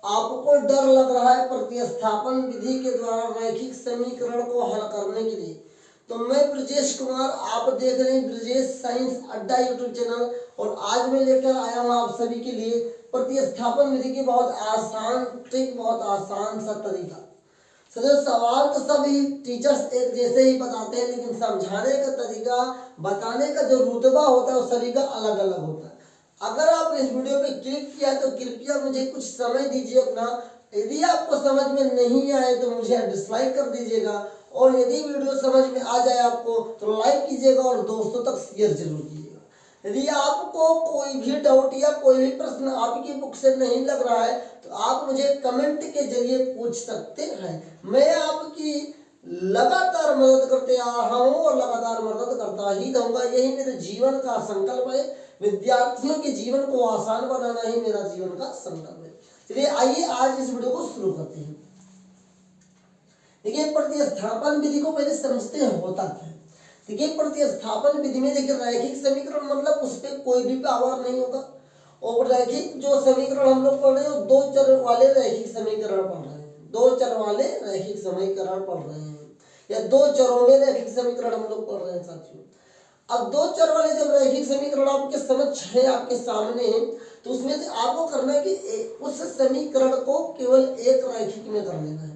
आपको डर लग रहा है प्रतिस्थापन विधि के द्वारा रैखिक समीकरण को हल करने के लिए, तो मैं ब्रजेश कुमार, आप देख रहे हैं ब्रजेश साइंस अड्डा यूट्यूब चैनल, और आज मैं लेकर आया हूँ आप सभी के लिए प्रतिस्थापन विधि की बहुत आसान ट्रिक, बहुत आसान सा तरीका। सवाल तो सभी टीचर्स एक जैसे ही बताते हैं, लेकिन समझाने का तरीका, बताने का जो रुतबा होता है वो सभी का अलग अलग होता है। अगर आपने इस वीडियो पे क्लिक किया तो कृपया मुझे कुछ समय दीजिए अपना। यदि आपको समझ में नहीं आए तो मुझे डिसलाइक कर दीजिएगा, और यदि वीडियो समझ में आ जाए आपको तो लाइक कीजिएगा और दोस्तों तक शेयर जरूर कीजिएगा। यदि आपको कोई भी डाउट या कोई भी प्रश्न आपकी बुक से नहीं लग रहा है तो आप मुझे कमेंट के जरिए पूछ सकते हैं। मैं आपकी लगातार मदद करते आ रहा हूँ और लगातार मदद करता ही रहूंगा। यही मेरे जीवन का संकल्प है। विद्यार्थियों के जीवन को आसान बनाना ही मेरा जीवन का संकल्प है। चलिए आइए आज इस वीडियो को शुरू करते हैं। देखिए प्रतिस्थापन विधि को पहले समझते हैं होता क्या है। देखिए प्रतिस्थापन विधि में देखिए रैखिक समीकरण मतलब उस पर कोई भी पावर नहीं होगा, और रैखिक जो समीकरण हम लोग पढ़ रहे हैं दो चर वाले रैखिक समीकरण पढ़ रहे हैं, दो चर वाले रैखिक समीकरण पढ़ रहे हैं, या दो चरों में रैखिक समीकरण हम लोग पढ़ रहे हैं साथियों। अब दो चर वाले जब रैखिक समीकरण आपके समझ है, आपके सामने है, तो उसमें से आपको करना है कि उस समीकरण को केवल एक रैखिक में कर लेना है।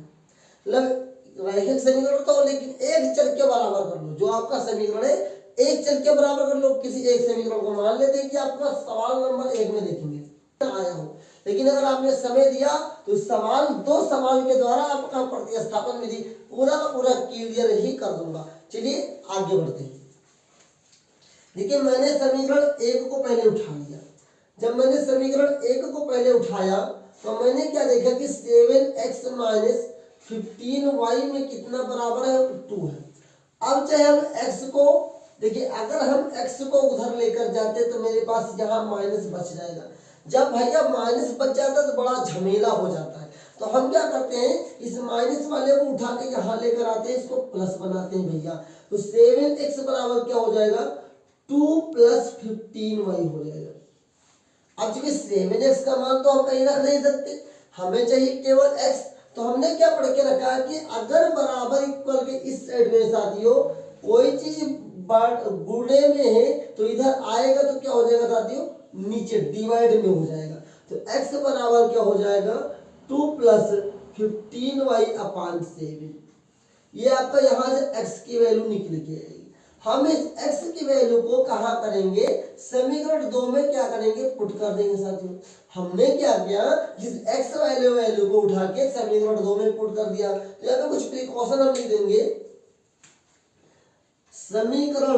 मतलब रैखिक समीकरण तो लेकिन एक चर के बराबर कर लो। जो आपका समीकरण है एक चर के बराबर कर लो। किसी एक समीकरण को मान लेते हैं कि आपका सवाल नंबर 1 में देखेंगे आया हो, लेकिन अगर आपने समय दिया तो सवाल दो सवाल के द्वारा आपका प्रतिस्थापन विधि पूरा का पूरा क्लियर ही कर दूंगा। चलिए आगे बढ़ते हैं। देखिए मैंने समीकरण 1 को पहले उठा लिया। जब मैंने समीकरण 1 को पहले उठाया तो मैंने क्या देखा कि 7x माइनस 15y में कितना बराबर है 2 है। अब चाहे हम x को देखिए, अगर हम x को उधर लेकर जाते तो मेरे पास यहाँ माइनस बच जाएगा। जब भैया माइनस बच जाता तो बड़ा झमेला हो जाता है, तो हम क्या करते हैं इस माइनस वाले को उठा के यहाँ लेकर आते हैं, इसको प्लस बनाते हैं भैया। तो 7x बराबर क्या हो जाएगा 2 प्लस 15y हो जाएगा। अब चूंकि 7x का मान तो हम कहीं रख नहीं सकते, हमें चाहिए केवल x। तो हमने क्या पढ़ के रखा है कि अगर बराबर इक्वल के इस साइड में साथियों कोई चीज गुणे में है तो इधर आएगा तो क्या हो जाएगा साथियों नीचे डिवाइड में हो जाएगा। तो x बराबर क्या हो जाएगा 2 प्लस 15y अपान 7। ये आपका यहाँ से x की वैल्यू निकल के आएगी। हम इस x की वैल्यू को कहाँ करेंगे समीकरण 2 में क्या करेंगे पुट कर देंगे साथियों। हमने क्या किया जिस x वैल्यू को उठा के समीकरण 2 में पुट कर दिया। तो यहाँ पे कुछ प्रिकॉशन हम लिख देंगे समीकरण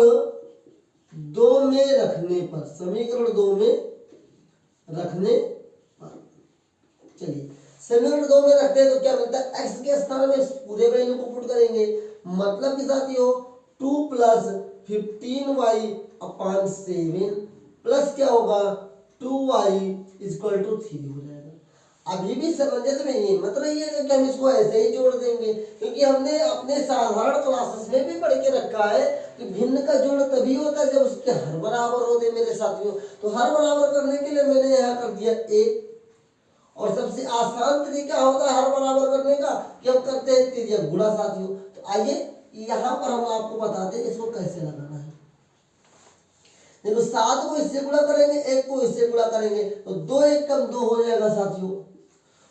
2 में रखने पर, समीकरण 2 में रखने पर। चलिए समीकरण 2 में रखते हैं तो क्या मिलता है x के स्थान में पूरे वैल्यू को पुट करेंगे, मतलब कि साथियों 2 प्लस 15y अपान 7 प्लस क्या होगा 2y इक्वल टू 3 हो जाएगा। अभी भी समझ में ये मत रही है कि हम इसको ऐसे ही जोड़ देंगे, क्योंकि हमने अपने साधारण क्लासेस में भी पढ़ के रखा है कि भिन्न का जोड़ तभी होता है जब उसके हर बराबर होते मेरे साथियों। तो हर बराबर करने के लिए मैंने यहाँ कर दिया a, और सबसे आसान तरीका होता है हर बराबर करने का कि हम करते हैं तिर्यक गुणा साथियों। तो आइए यहाँ पर हम आपको बताते हैं इसको कैसे लगाना है। देखो 7 को इससे गुणा करेंगे, 1 को इससे गुणा करेंगे तो 2 1 कम 2 हो जाएगा साथियों,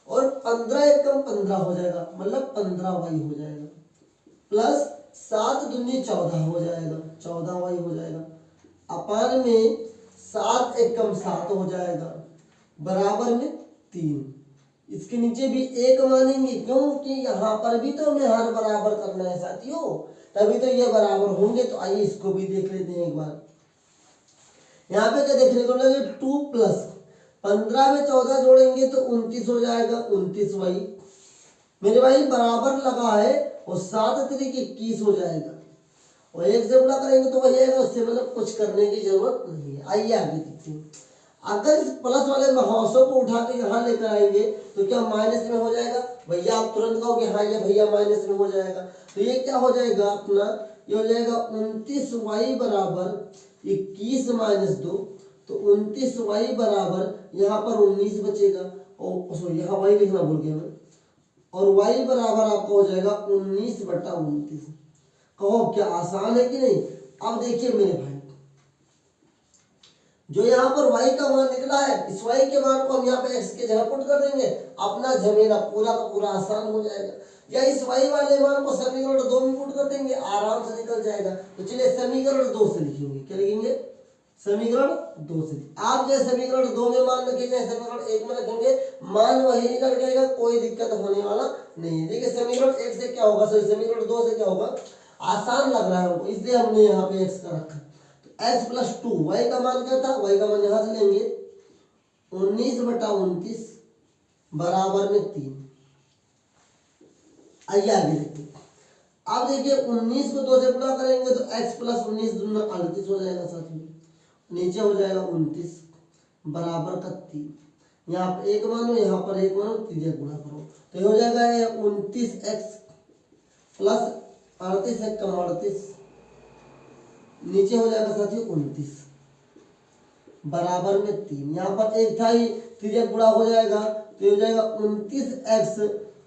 और 15 1 कम 15 हो जाएगा, मतलब 15y हो जाएगा, प्लस 7 दूनी 14 हो जाएगा, 14y हो जाएगा, अपान में 7 1 कम 7 हो जाएगा, बराबर में 3। इसके नीचे भी 1 मानेंगे क्योंकि यहाँ पर भी तो हमें हर बराबर करना है साथियों, तभी तो ये बराबर होंगे। तो आइए इसको भी देख लेते हैं एक बार। यहाँ पे क्या देखने को मिलेगा 2 प्लस 15 में 14 जोड़ेंगे तो 29 हो जाएगा, 29y मेरे भाई बराबर लगा है, और 7 तरीके 21 हो जाएगा, और 1 से गुणा करेंगे तो वही आएगा, उससे मतलब कुछ करने की जरूरत नहीं है। आइए आगे देखते हैं। अगर इस प्लस वाले महाशों को उठा के यहाँ लेकर आएंगे तो क्या माइनस में हो जाएगा भैया, आप तुरंत कहोगे हाँ ये भैया माइनस में हो जाएगा। तो ये क्या हो जाएगा अपना, ये हो जाएगा 29y बराबर 21 माइनस 2, तो 29y बराबर यहाँ पर 19 बचेगा, और सॉरी यहाँ y लिखना भूल गया मैं, और y बराबर आपका हो जाएगा 19/29। कहो क्या आसान है कि नहीं। अब देखिए मेरे भाई, जो यहाँ पर y का मान निकला है, इस y के मान को हम यहाँ पे x के जगह पुट कर देंगे, अपना झमेला पूरा का पूरा आसान हो जाएगा। या इस y वाले मान को समीकरण 2 में पुट कर देंगे, आराम से निकल जाएगा। तो चलिए समीकरण 2 से लिखेंगे, क्या लिखेंगे, समीकरण 2 से। आप जो समीकरण 2 में मान रखेंगे, समीकरण 1 में रखेंगे, मान वही निकल जाएगा, कोई दिक्कत होने वाला नहीं है। देखिए समीकरण 1 से क्या होगा, समीकरण 2 से क्या होगा, आसान लग रहा है हमको, इसलिए हमने यहाँ पे x का रखा। x प्लस 2, y का मान क्या था, y का मान यहाँ से लेंगे 19/29 बराबर में 3। आइए आगे देखते हैं। अब देखिए 19 को 2 से गुणा करेंगे तो x प्लस 19 दूना 38 हो जाएगा, साथ में नीचे हो जाएगा 29 बराबर का 3। यहाँ पर एक मानो, यहाँ पर एक मानो, तीजे गुणा करो तो ये हो जाएगा 29x प्लस 38 एक कम 38, नीचे हो जाएगा साथियों 29 बराबर में 3। यहाँ पर एक था ही, तीजे गुणा हो जाएगा तो ये हो जाएगा 29x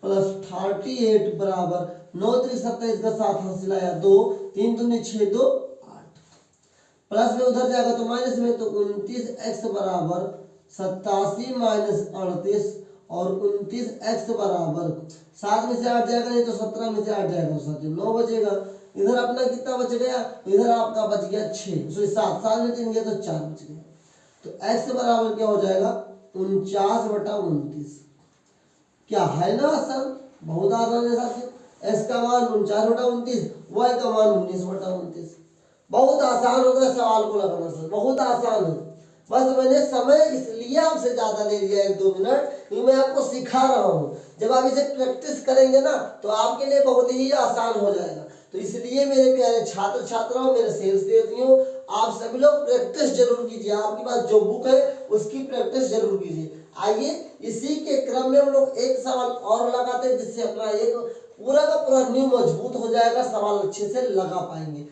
प्लस 38 बराबर 9 3 27 का 7 हासिल आया 2, 3 दूनी 6 2 8, प्लस में उधर जाएगा तो माइनस में, तो 29x बराबर 87 माइनस 38 और 29x बराबर 7 में से 8 जाएगा नहीं तो 17 में से 8 जाएगा, साथियों 9 बचेगा। इधर अपना कितना बच गया, इधर आपका बच गया 6, सॉरी 7, 7 में 3 गया तो 4 बच गया। तो x बराबर क्या हो जाएगा 49/29। क्या है ना आसान, बहुत आसान है साथियों। x का मान 49/29, y का मान 19/29। बहुत आसान होता है सवाल को लगाना सर, बहुत आसान है। बस मैंने समय इसलिए आपसे ज्यादा ले लिया 1-2 मिनट, क्योंकि मैं आपको सिखा रहा हूँ। जब आप इसे प्रैक्टिस करेंगे ना तो आपके लिए बहुत ही आसान हो जाएगा। तो इसलिए मेरे प्यारे छात्र छात्राओं, मेरे सेल्स देतियों, आप सभी लोग प्रैक्टिस जरूर कीजिए। आपके पास जो बुक है उसकी प्रैक्टिस जरूर कीजिए। आइए इसी के क्रम में हम लोग एक सवाल और लगाते हैं, जिससे अपना एक पूरा का पूरा न्यू मजबूत हो जाएगा, सवाल अच्छे से लगा पाएंगे।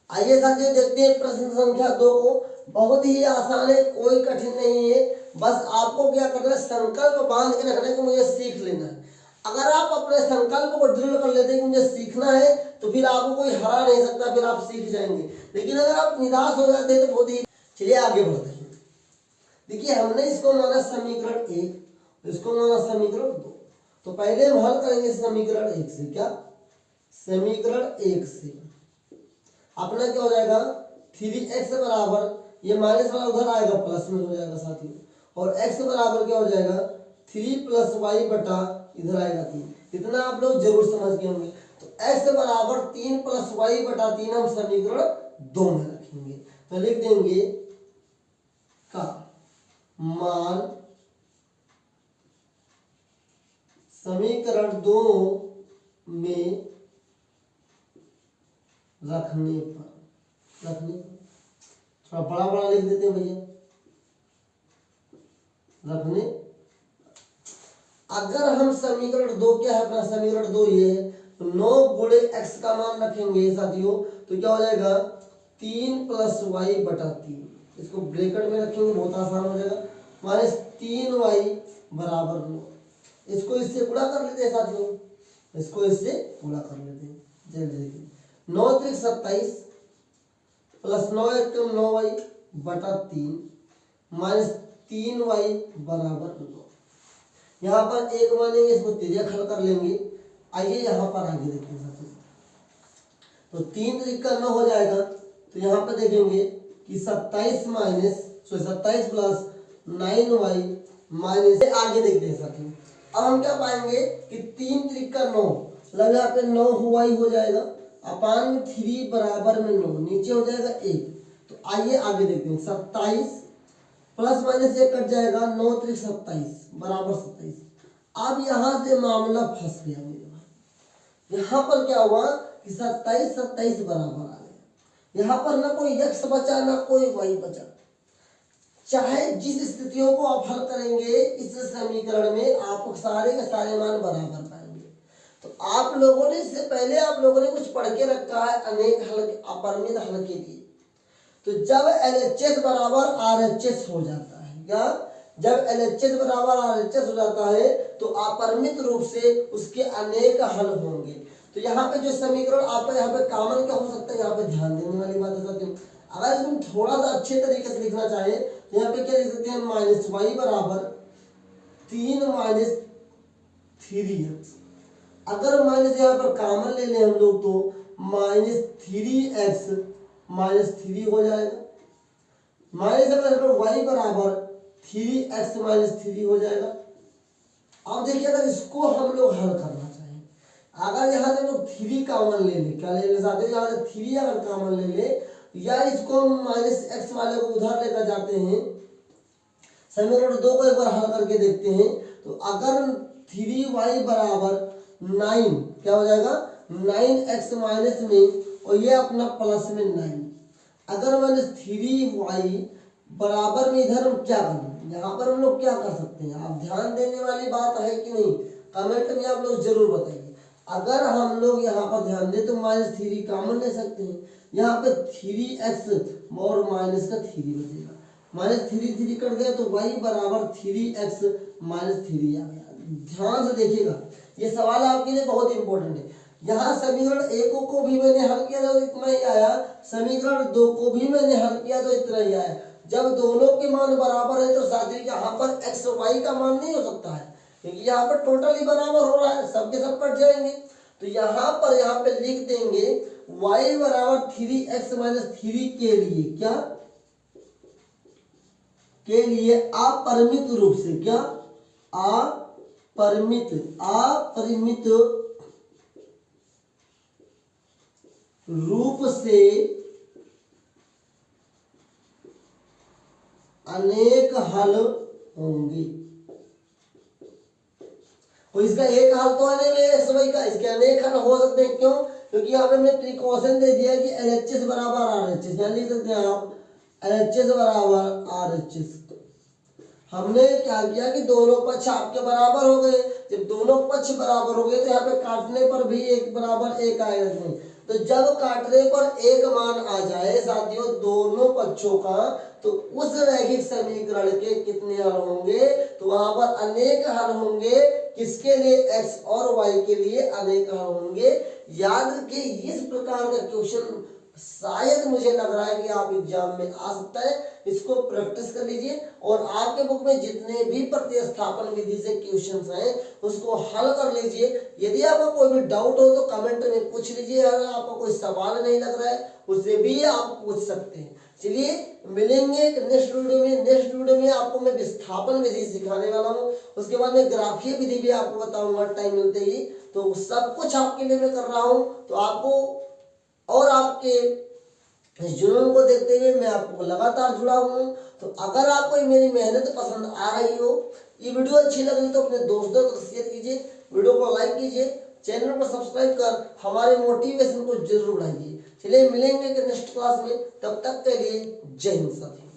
आइए साथियों देखते हैं प्रश्न संख्या 2 को। बहुत ही आसान है, कोई कठिन नहीं है। बस आपको क्या करना है, संकल्प बांध के रखने को मुझे सीख लेना है। अगर आप अपने संकल्प को दृढ़ कर लेते हैं कि मुझे सीखना है, तो फिर आपको कोई हरा नहीं सकता, फिर आप सीख जाएंगे। लेकिन अगर आप निराश हो जाते हैं तो बहुत ही, चलिए आगे बढ़ते हैं। देखिए हमने इसको माना समीकरण 1, इसको माना समीकरण 2। तो पहले हम हल करेंगे समीकरण 1 से। क्या, समीकरण 1 से अपना क्या हो जाएगा 3x बराबर, ये माइनस वाला उधर आएगा प्लस में हो जाएगा साथियों, और x बराबर क्या हो जाएगा 3 + y बटा इधर आएगा 3। इतना आप लोग जरूर समझ गए होंगे। तो x बराबर 3 + y बटा 3 हम समीकरण 2 में रखेंगे। तो लिख देंगे का मान समीकरण 2 में रखने पर थोड़ा बड़ा बड़ा लिख देते हैं भैया, रखने। अगर हम समीकरण 2 क्या है अपना समीकरण 2 ये है, तो 9 गुणे x का मान रखेंगे साथियों, तो क्या हो जाएगा 3 + y बटा 3। इसको ब्रैकेट में रखेंगे, बहुत आसान हो जाएगा, माइनस 3y बराबर 9। इसको इससे गुणा कर लेते हैं साथियों, इसको इससे गुणा कर लेते हैं। जल्दी देखिए 9 3 27 प्लस 9 1 9y बटा 3 माइनस 3y बराबर 9। यहाँ पर एक मानेंगे, इसको तिर्यक हल कर लेंगे। आइए यहाँ पर आगे देखें साथियों, तो 3 3 का 9 हो जाएगा। तो यहाँ पर देखेंगे कि 27 प्लस 9y माइनस, आगे देखते हैं साथियों। अब हम क्या पाएंगे कि 3 3 का 9, मतलब यहाँ पे 9 हुआ ही हो जाएगा, अपान में 3 बराबर में 9, नीचे हो जाएगा 1। तो आइए आगे देखते हैं, 27 प्लस माइनस 1 कट जाएगा, 9 3 27 बराबर 27। अब यहाँ से मामला फंस गया मेरे भाई। यहाँ पर क्या हुआ कि 27 27 बराबर आ गया। यहाँ पर ना कोई x बचा ना कोई y बचा। चाहे जिस स्थितियों को आप हल करेंगे इस समीकरण में, आप सारे के सारे मान बराबर पाएंगे। तो आप लोगों ने इससे पहले आप लोगों ने कुछ पढ़ के रखा है अनेक हल, अपरिमित हल के लिए। तो जब LHS बराबर RHS हो जाता है, क्या जब LHS बराबर RHS हो जाता है तो अपरिमित रूप से उसके अनेक हल होंगे। तो यहाँ पे जो समीकरण आपका यहाँ पे कॉमन क्या हो सकता है, यहाँ पे ध्यान देने वाली बात है साथियों। अगर इसमें थोड़ा सा अच्छे तरीके से लिखना चाहे तो यहाँ पे क्या लिख सकते हैं, -y बराबर 3 माइनस 3x। अगर माइनस यहाँ पर कॉमन ले लें हम लोग तो -3x -3 हो जाएगा। माइनस y बराबर 3x -3 हो जाएगा। अब देखिए अगर इसको हम लोग हल करना चाहें, अगर यहाँ से लोग 3 कॉमन ले ले, क्या ले ले साथियों, यहाँ से 3 अगर कॉमन ले ले या इसको हम -x वाले को उधर लेकर जाते हैं, समीकरण 2 को एक बार हल करके देखते हैं। तो अगर 3y बराबर 9 क्या हो जाएगा, 9x माइनस में और ये अपना प्लस में 9। अगर -3y बराबर में इधर हम क्या करें, यहाँ पर हम लोग क्या कर सकते हैं, आप ध्यान देने वाली बात है कि नहीं, कमेंट में आप लोग जरूर बताइए। अगर हम लोग यहाँ पर ध्यान दें तो -3 कॉमन ले सकते हैं, यहाँ पे 3x और माइनस का 3 बचेगा, -3 कट गया तो y बराबर 3x -3 आ गया। ध्यान से देखिएगा, ये सवाल आपके लिए बहुत इंपॉर्टेंट है। यहाँ समीकरण 1 को भी मैंने हल किया तो इतना ही आया, समीकरण 2 को भी मैंने हल किया तो इतना ही आया। जब दोनों के मान बराबर है तो साथियों यहाँ पर x और y का मान नहीं हो सकता है, क्योंकि यहाँ पर टोटली बराबर हो रहा है, सबके सब कट जाएंगे। तो यहाँ पे लिख देंगे y बराबर 3x -3 के लिए क्या, के लिए अपरिमित रूप से, क्या अपरिमित रूप से अनेक हल होंगे। और इसका एक हल तो है नहीं एक्स वाई का, इसके अनेक हल हो सकते हैं। क्यों, क्योंकि यहाँ पे हमने प्रिकॉशन दे दिया कि LHS बराबर RHS, यहाँ लिख सकते हैं आप LHS बराबर RHS। हमने क्या किया कि दोनों पक्ष आपके बराबर हो गए। जब दोनों पक्ष बराबर हो गए तो यहाँ पे काटने पर भी 1 बराबर 1 आएगा। तो जब काटने पर 1 मान आ जाए साथियों दोनों पक्षों का, तो उस रैखिक समीकरण के कितने हल होंगे, तो वहां पर अनेक हल होंगे। किसके लिए, x और y के लिए अनेक हल होंगे। याद रखिए, इस प्रकार का क्वेश्चन शायद मुझे लग रहा है कि आप एग्जाम में आ सकता है। इसको प्रैक्टिस कर लीजिए और आपके बुक में जितने भी प्रतिस्थापन विधि से क्वेश्चंस हैं उसको हल कर लीजिए। यदि आपको कोई भी डाउट हो तो कमेंट में पूछ लीजिए। अगर आपको कोई सवाल नहीं लग रहा है उससे भी आप पूछ सकते हैं। चलिए मिलेंगे नेक्स्ट वीडियो में आपको मैं विस्थापन विधि सिखाने वाला हूँ। उसके बाद में ग्राफीय विधि भी आपको बताऊंगा टाइम मिलते ही। तो सब कुछ आपके लिए मैं कर रहा हूँ। तो आपको और आपके इस जुनून को देखते हुए मैं आपको लगातार जुड़ा हूँ। तो अगर आपको मेरी मेहनत पसंद आ रही हो, ये वीडियो अच्छी लग रही तो अपने दोस्तों को शेयर कीजिए, वीडियो को लाइक कीजिए, चैनल को सब्सक्राइब कर हमारे मोटिवेशन को जरूर बढ़ाइए। चलिए मिलेंगे नेक्स्ट क्लास में, तब तक के लिए जय हिंद साथियों।